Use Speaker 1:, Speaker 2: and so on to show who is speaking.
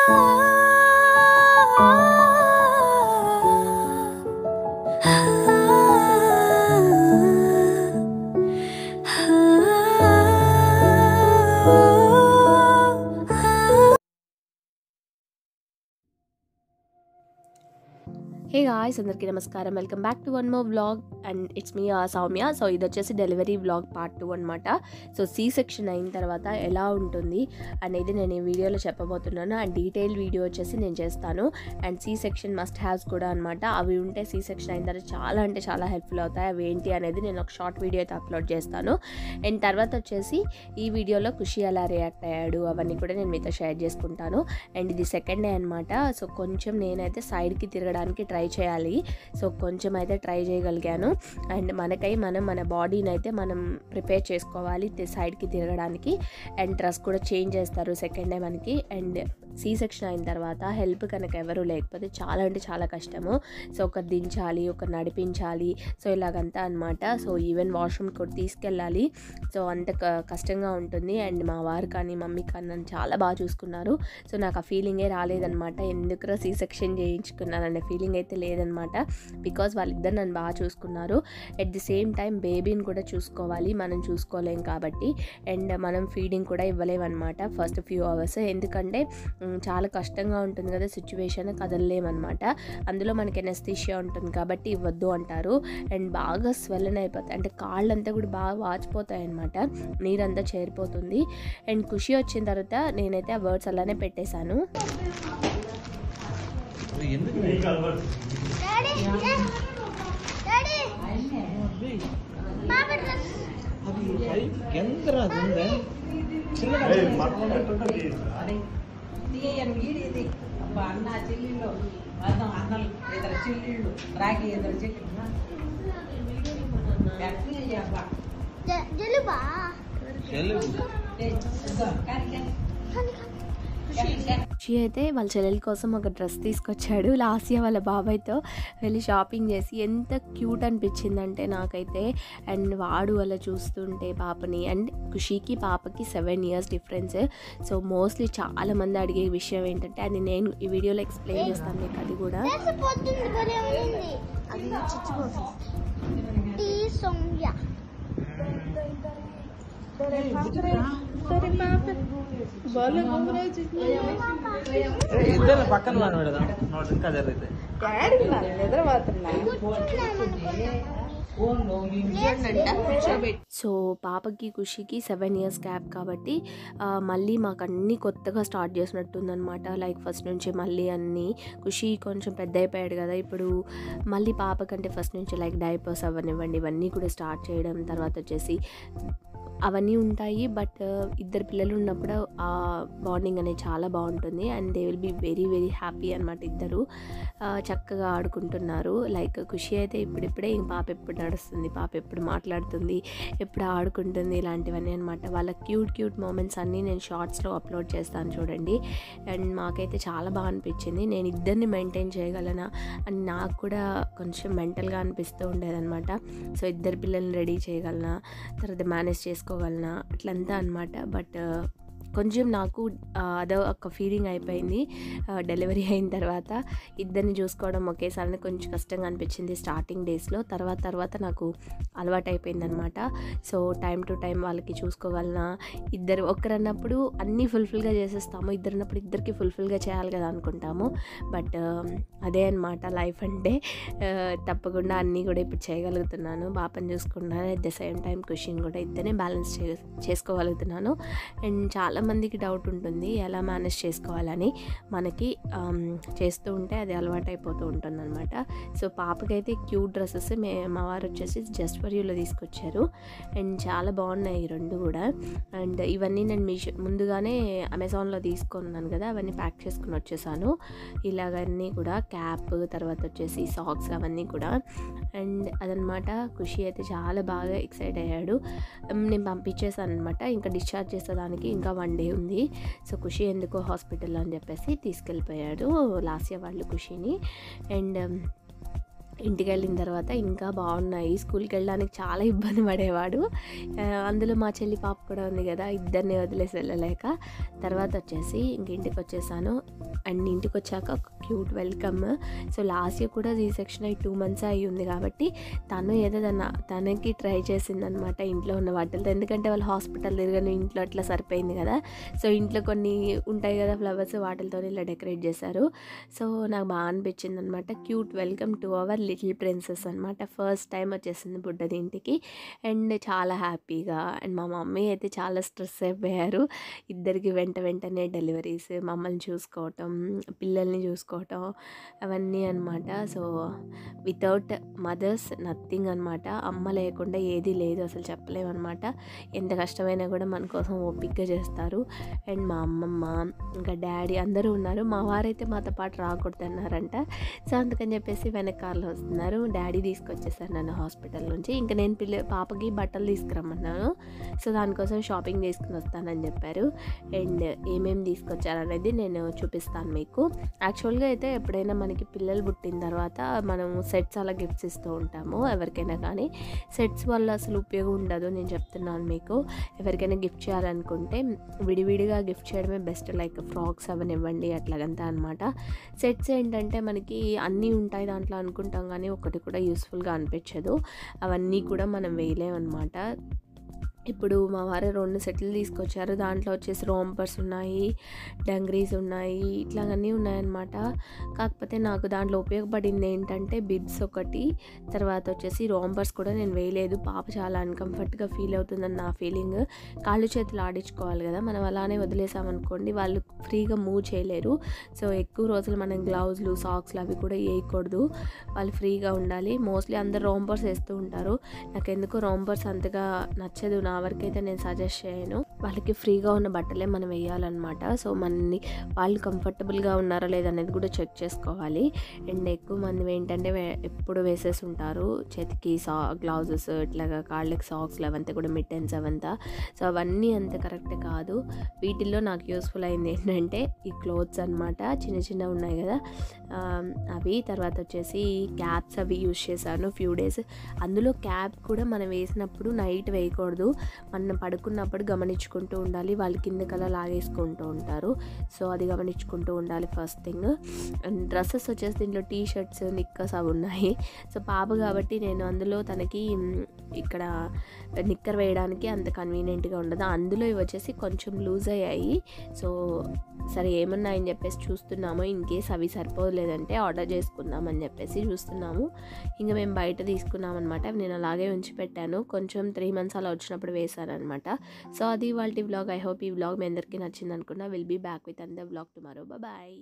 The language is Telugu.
Speaker 1: హే గాయ్స్, అందరికీ నమస్కారం. Welcome back to one more vlog and it's me Soumya. So ఇది వచ్చేసి డెలివరీ వ్లాగ్ పార్ట్ 2 అనమాట. సో సి సెక్షన్ అయిన తర్వాత ఎలా ఉంటుంది అనేది నేను ఈ వీడియోలో చెప్పబోతున్నాను. అండ్ డీటెయిల్ వీడియో వచ్చేసి నేను చేస్తాను. And C section must haves కూడా అనమాట. అవి ఉంటే సి సెక్షన్ అయిన తర్వాత చాలా అంటే చాలా హెల్ప్ఫుల్ అవుతాయి. అవి ఏంటి అనేది నేను ఒక షార్ట్ వీడియో అయితే అప్లోడ్ చేస్తాను. అండ్ తర్వాత వచ్చేసి ఈ వీడియోలో ఖుషి ఎలా రియాక్ట్ అయ్యాడు అవన్నీ కూడా నేను మీతో షేర్ చేసుకుంటాను. అండ్ ఇది సెకండ్ డే అనమాట. సో కొంచెం నేనైతే సైడ్కి తిరగడానికి ట్రై చేయాలి. సో కొంచెం అయితే ట్రై చేయగలిగాను. అండ్ మనకై మన బాడీని అయితే మనం ప్రిపేర్ చేసుకోవాలి సైడ్కి తిరగడానికి. అండ్ డ్రెస్ కూడా చేంజ్ చేస్తారు సెకండ్ డే మనకి. అండ్ సి సెక్షన్ అయిన తర్వాత హెల్ప్ కనుక ఎవరు లేకపోతే చాలా అంటే చాలా కష్టము. సో ఒకరు దించాలి, ఒకరు నడిపించాలి, సో ఇలాగంతా అనమాట. సో ఈవెన్ వాష్రూమ్ కూడా తీసుకెళ్ళాలి. సో అంత కష్టంగా ఉంటుంది. అండ్ మా వారు కానీ మమ్మీ కానీ నన్ను చాలా బాగా చూసుకున్నారు. సో నాకు ఆ ఫీలింగే రాలేదనమాట. ఎందుకు సి సెక్షన్ చేయించుకున్నాననే ఫీలింగ్ అయితే లేదనమాట. బికాజ్ వాళ్ళిద్దరు నన్ను బాగా చూసుకున్నారు. ఎట్ ది సేమ్ టైం బేబీని కూడా చూసుకోవాలి, మనం చూసుకోలేం కాబట్టి. అండ్ మనం ఫీడింగ్ కూడా ఇవ్వలేమన్నమాట ఫస్ట్ ఫ్యూ అవర్స్. ఎందుకంటే చాలా కష్టంగా ఉంటుంది కదా సిచ్యువేషన్, కదలలేమన్నమాట. అందులో మనకి ఎనస్థీషియా ఉంటుంది కాబట్టి ఇవ్వద్దు అంటారు. అండ్ బాగా స్వెల్లన్ అయిపోతాయి, అంటే కాళ్ళంతా కూడా బాగా వాచిపోతాయి అనమాట, నీరంతా చేరిపోతుంది. అండ్ ఖుషి వచ్చిన తర్వాత నేనైతే ఆ వర్డ్స్ అలానే పెట్టేశాను.
Speaker 2: అన్న చెల్లెళ్ళు అన్నలు ఇద్దరు చెల్లెళ్ళు రాగి ఇద్దరు చెల్లెళ్ళు
Speaker 1: ఖుషి అయితే వాళ్ళ చెల్లెల కోసం ఒక డ్రెస్ తీసుకొచ్చాడు. లాస్ట్ ఇయర్ వాళ్ళ బాబాయ్తో వెళ్ళి షాపింగ్ చేసి ఎంత క్యూట్ అనిపించిందంటే నాకైతే. అండ్ వాడు అలా చూస్తుంటే పాపని, అండ్ ఖుషికి పాపకి 7 years డిఫరెన్స్. సో మోస్ట్లీ చాలామంది అడిగే విషయం ఏంటంటే, అది నేను ఈ వీడియోలో ఎక్స్ప్లెయిన్ చేస్తాను మీకు. అది కూడా
Speaker 3: ఇద్దరు పక్కన ఇంకా జరిగితే
Speaker 1: సో పాపకి ఖుషికి 7 years గ్యాప్ కాబట్టి మళ్ళీ మాకు అన్నీ కొత్తగా స్టార్ట్ చేసినట్టుందనమాట. లైక్ ఫస్ట్ నుంచి మళ్ళీ అన్నీ. ఖుషి కొంచెం పెద్ద అయిపోయాడు కదా ఇప్పుడు, మళ్ళీ పాప కంటే ఫస్ట్ నుంచి లైక్ డైపర్స్ అవనివ్వండి ఇవన్నీ కూడా స్టార్ట్ చేయడం. తర్వాత వచ్చేసి అవన్నీ ఉంటాయి. బట్ ఇద్దరు పిల్లలు ఉన్నప్పుడు ఆ బాండింగ్ అనేది చాలా బాగుంటుంది. And they will be very very happy అనమాట. ఇద్దరు చక్కగా ఆడుకుంటున్నారు. లైక్ ఖుషి అయితే ఇప్పుడిప్పుడే పాప ఎప్పుడు నడుస్తుంది, పాప ఎప్పుడు మాట్లాడుతుంది, ఎప్పుడు ఆడుకుంటుంది, ఇలాంటివన్నీ అనమాట. వాళ్ళ క్యూట్ మూమెంట్స్ అన్నీ నేను షార్ట్స్లో అప్లోడ్ చేస్తాను చూడండి. అండ్ మాకైతే చాలా బాగా అనిపించింది. నేను ఇద్దరిని మెయింటైన్ చేయగలనా అని నాకు కూడా కొంచెం మెంటల్గా అనిపిస్తూ ఉండేదన్నమాట. సో ఇద్దరు పిల్లల్ని రెడీ చేయగలనా, తర్వాత మేనేజ్ చేసుకోగలనా, అట్లంతా అనమాట. బట్ కొంచెం నాకు అదో ఒక ఫీలింగ్ అయిపోయింది డెలివరీ అయిన తర్వాత. ఇద్దరిని చూసుకోవడం ఒకేసారి కొంచెం కష్టంగా అనిపించింది స్టార్టింగ్ డేస్లో. తర్వాత నాకు అలవాటు అయిపోయింది అనమాట. సో టైం టు టైం వాళ్ళకి చూసుకోగలనా. ఇద్దరు ఒక్కరన్నప్పుడు అన్నీ ఫుల్ఫిల్గా చేసేస్తాము, ఇద్దరున్నప్పుడు ఇద్దరికి ఫుల్ఫిల్గా చేయాలి కదా అనుకుంటాము. బట్ అదే అనమాట లైఫ్ అంటే. తప్పకుండా అన్నీ కూడా ఇప్పుడు చేయగలుగుతున్నాను. పాపని చూసుకుంటున్నాను, అట్ ద సేమ్ టైం ఖుషిని కూడా ఇద్దరిని బ్యాలెన్స్ చేసుకోగలుగుతున్నాను. అండ్ చాలామందికి డౌట్ ఉంటుంది ఎలా మేనేజ్ చేసుకోవాలని. మనకి చేస్తూ ఉంటే అది అలవాటు అయిపోతూ ఉంటుంది అనమాట. సో పాపకైతే క్యూట్ డ్రెస్సెస్ మా వారు వచ్చేసి జస్ట్ ఫర్ యూలో తీసుకొచ్చారు. అండ్ చాలా బాగున్నాయి ఈ రెండు కూడా. అండ్ ఇవన్నీ నేను ముందుగానే అమెజాన్లో తీసుకున్నాను కదా, అవన్నీ ప్యాక్ చేసుకుని వచ్చేసాను. ఇలాగన్నీ కూడా క్యాప్, తర్వాత వచ్చేసి సాక్స్ అవన్నీ కూడా. అండ్ అదనమాట. ఖుషి అయితే చాలా బాగా ఎక్సైట్ అయ్యాడు. నేను పంపించేసాను అనమాట. ఇంకా డిశ్చార్జ్ చేసేదానికి ఇంకా 1 day ఉంది. సో ఖుషి ఎందుకో హాస్పిటల్లో అని చెప్పేసి తీసుకెళ్ళిపోయాడు లాస్ట్ ఇయర్ వాళ్ళు ఖుషిని. అండ్ ఇంటికి వెళ్ళిన తర్వాత ఇంకా బాగున్నాయి. స్కూల్కి వెళ్ళడానికి చాలా ఇబ్బంది పడేవాడు. అందులో మా చెల్లి పాప కూడా ఉంది కదా, ఇద్దరిని వదిలేసి వెళ్ళలేక తర్వాత వచ్చేసి ఇంక ఇంటికి వచ్చేసాను. అండ్ ఇంటికి వచ్చాక ఒక cute welcome. So last year కూడా సెక్షన్ అయ్యి 2 months అయ్యి ఉంది కాబట్టి తను ఏదో తనకి ట్రై చేసిందనమాట ఇంట్లో ఉన్న వాటితో. ఎందుకంటే వాళ్ళు హాస్పిటల్ తిరగని ఇంట్లో అట్లా సరిపోయింది కదా. సో ఇంట్లో కొన్ని ఉంటాయి కదా ఫ్లవర్స్, వాటితో ఇలా డెకరేట్ చేశారు. సో నాకు బాగా అనిపించింది అనమాట. Cute welcome to our little princess అనమాట. ఫస్ట్ టైం వచ్చేసింది బుడ్డది ఇంటికి. అండ్ చాలా హ్యాపీగా. అండ్ మా మమ్మీ అయితే చాలా స్ట్రెస్ అయిపోయారు. ఇద్దరికి వెంటనే డెలివరీస్, మమ్మల్ని చూసుకోవటం, పిల్లల్ని చూసుకోవటం, అవన్నీ అనమాట. సో వితౌట్ మదర్స్ నథింగ్ అనమాట. అమ్మ లేకుండా ఏది లేదు, అసలు చెప్పలేమన్నమాట. ఎంత కష్టమైనా కూడా మన కోసం ఓపికగా చేస్తారు. అండ్ మా అమ్మమ్మ ఇంకా డాడీ అందరూ ఉన్నారు. మా వారైతే మాతో పాటు రాకూడదు అన్నారంట. సో అందుకని చెప్పేసి వెనక కార్లో వస్తున్నారు. డాడీ తీసుకొచ్చేసారు నన్ను హాస్పిటల్ నుంచి. ఇంకా నేను పాపకి బట్టలు తీసుకురమ్మన్నాను. సో దానికోసం షాపింగ్ చేసుకుని వస్తానని చెప్పారు. అండ్ ఏమేమి తీసుకొచ్చారనేది నేను చూపిస్తాను మీకు. యాక్చువల్గా అయితే ఎప్పుడైనా మనకి పిల్లలు పుట్టిన తర్వాత మనం సెట్స్ అలా గిఫ్ట్స్ ఇస్తూ ఉంటాము ఎవరికైనా. కానీ సెట్స్ వల్ల అసలు ఉపయోగం ఉండదు, నేను చెప్తున్నాను మీకు. ఎవరికైనా గిఫ్ట్ చేయాలనుకుంటే విడివిడిగా గిఫ్ట్ చేయడమే బెస్ట్. లైక్ ఫ్రాక్స్ అవనివ్వండి అట్లాగంతా అనమాట. సెట్స్ ఏంటంటే మనకి అన్నీ ఉంటాయి దాంట్లో అనుకుంటాం, కానీ ఒకటి కూడా యూస్ఫుల్గా అనిపించదు. అవన్నీ కూడా మనం వేయలేమన్నమాట. ఇప్పుడు మా వారు 2 సెట్లు తీసుకొచ్చారు. దాంట్లో వచ్చేసి రోంపర్స్ ఉన్నాయి, డంగ్రీస్ ఉన్నాయి, ఇట్లాగన్నీ ఉన్నాయన్నమాట. కాకపోతే నాకు దాంట్లో ఉపయోగపడింది ఏంటంటే బిబ్స్ ఒకటి, తర్వాత వచ్చేసి రోంపర్స్ కూడా నేను వేయలేదు. పాప చాలా అన్కంఫర్ట్గా ఫీల్ అవుతుందని నా ఫీలింగ్. కాళ్ళు చేతులు ఆడించుకోవాలి కదా, మనం అలానే వదిలేసామనుకోండి వాళ్ళు ఫ్రీగా మూవ్ చేయలేరు. సో ఎక్కువ రోజులు మనం గ్లౌజులు, సాక్స్లు అవి కూడా వేయకూడదు, వాళ్ళు ఫ్రీగా ఉండాలి. మోస్ట్లీ అందరు రోంపర్స్ వేస్తూ ఉంటారు. నాకు ఎందుకో రోంపర్స్ అంతగా నచ్చదు. నా వరకు అయితే నేను సజెస్ట్ చేయను. వాళ్ళకి ఫ్రీగా ఉన్న బట్టలే మనం వేయాలన్నమాట. సో మనని వాళ్ళు కంఫర్టబుల్గా ఉన్నారా లేదనేది కూడా చెక్ చేసుకోవాలి. అండ్ ఎక్కువ మంది ఏంటంటే ఎప్పుడు వేసేసి ఉంటారు చేతికి గ్లౌజెస్, ఇట్లాగా కాళ్ళకి సాక్స్లు అవంతా కూడా మిట్టెన్స్ అవంతా. సో అవన్నీ అంత కరెక్ట్ కాదు. వీటిల్లో నాకు యూస్ఫుల్ అయింది ఏంటంటే ఈ క్లోత్స్ అనమాట. చిన్న ఉన్నాయి కదా అవి. తర్వాత వచ్చేసి క్యాప్స్ అవి యూజ్ చేశాను ఫ్యూ డేస్. అందులో క్యాప్ కూడా మనం వేసినప్పుడు నైట్ వేయకూడదు, మనం పడుకున్నప్పుడు గమనించుకుంటూ ఉండాలి. వాళ్ళు కిందకలా లాగేసుకుంటూ ఉంటారు. సో అది గమనించుకుంటూ ఉండాలి ఫస్ట్ థింగ్. అండ్ డ్రెస్సెస్ వచ్చేసి దీంట్లో టీ షర్ట్స్, నిక్కర్స్ అవి ఉన్నాయి. సో పాప కాబట్టి నేను అందులో తనకి ఇక్కడ నిక్కర్ వేయడానికి అంత కన్వీనియంట్గా ఉండదు. అందులో ఇవి వచ్చేసి కొంచెం లూజ్ అయ్యాయి. సో సరే ఏమన్నా అని చెప్పేసి చూస్తున్నాము. ఇన్ కేస్ అవి సరిపోలేదంటే ఆర్డర్ చేసుకుందామని చెప్పేసి చూస్తున్నాము. ఇంకా మేము బయట తీసుకున్నాం అనమాట. నేను అలాగే ఉంచి పెట్టాను. కొంచెం 3 months అలా వచ్చినప్పుడు వేసాను అనమాట. సో అది వాళ్ళ వ్లాగ్. ఐ హోప్ ఈ వ్లాగ్ మీ అందరికీ నచ్చింది అనుకున్నా. Will be back with another vlog tomorrow. Bye.